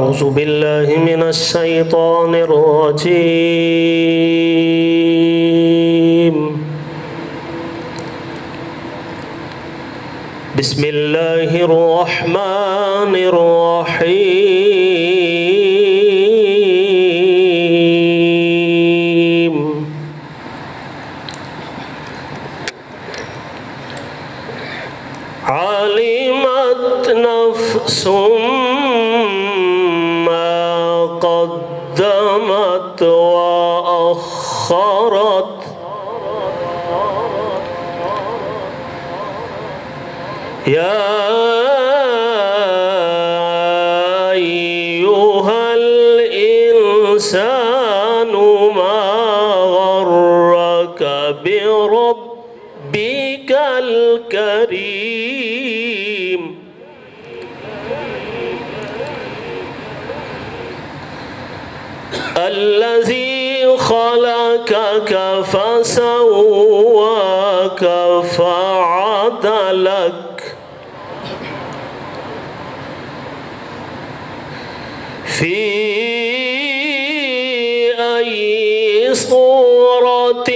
أعوذ بالله من الشيطان الرجيم بسم الله الرحمن الرحيم علمت نفس ما قدمت وأخرت يا أيها الإنسان ما غرك بربك الكريم الذي خلقك فسواك فعدلك في أي صورة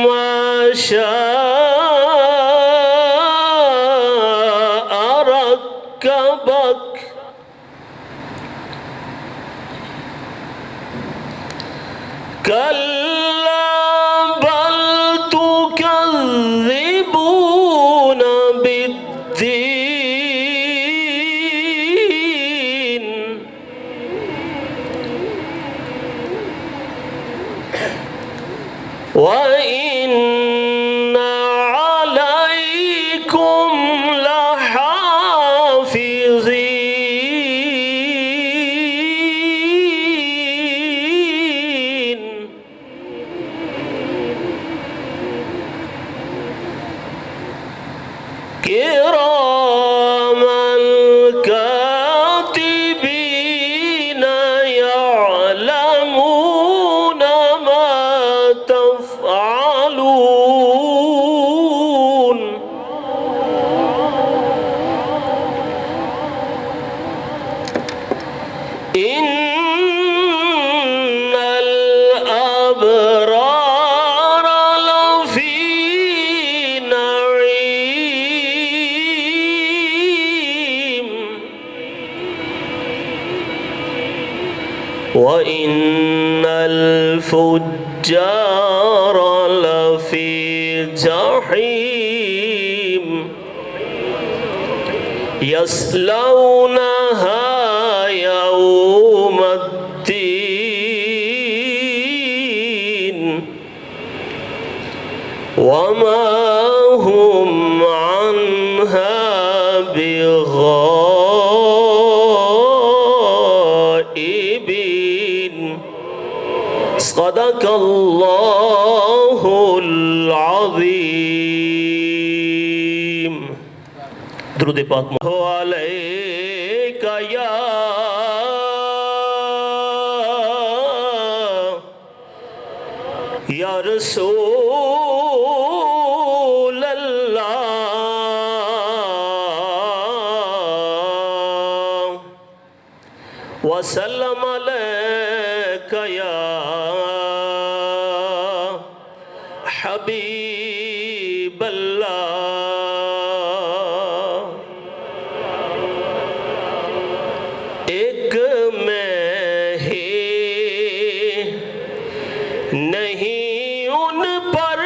ما شاء ركبك كلا بل تكذبون بالدين وإن عليكم لحافظين كراما كاتبين يعلمون ما تفعلون إن الأبرار لفي نعيم وإن الفجار لفي جحيم يصلونها يوم الدين وما هم عنها بغائبين صدق الله العظيم درود پاک علیک یا رسول اللہ وسلم علیک یا حبیب اللہ ایک میں ہی نہیں ان پر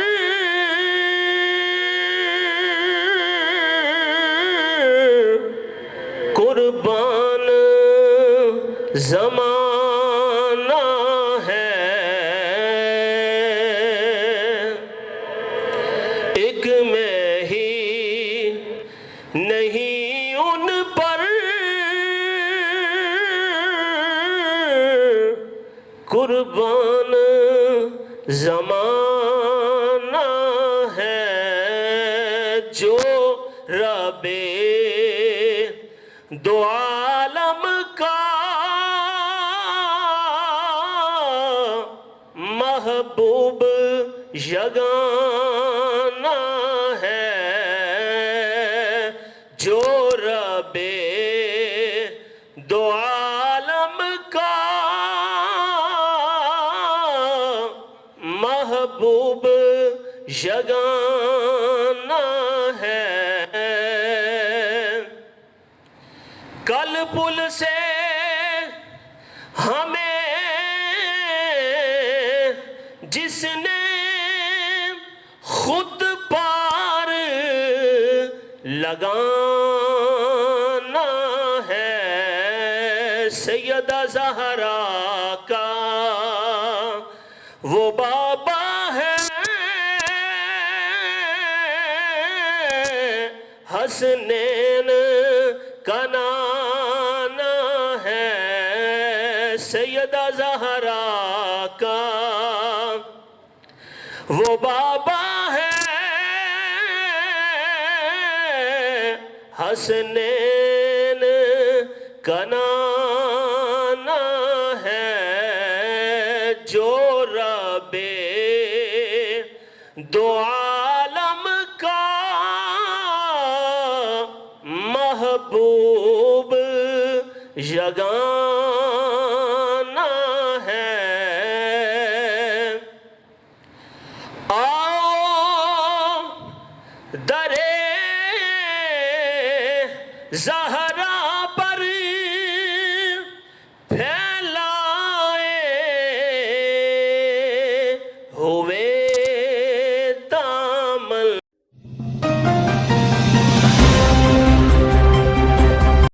قربان زمانہ ہے ایک میں ہی نہیں ان پر قربان زمانہ ہے جو رب دو عالم کا محبوب یگانہ ہے جو رب دو عالم یگانہ ہے کل پل سے ہمیں جس نے خود پار لگانا ہے سیدہ زہرا کا وہ بابا ہے حسنین کا نانا ہے سیدہ زہرا کا وہ بابا ہے حسنین کا نانا ہے جو رب دو عالم کا محبوب یگانہ ہے آؤ درے زہرا پر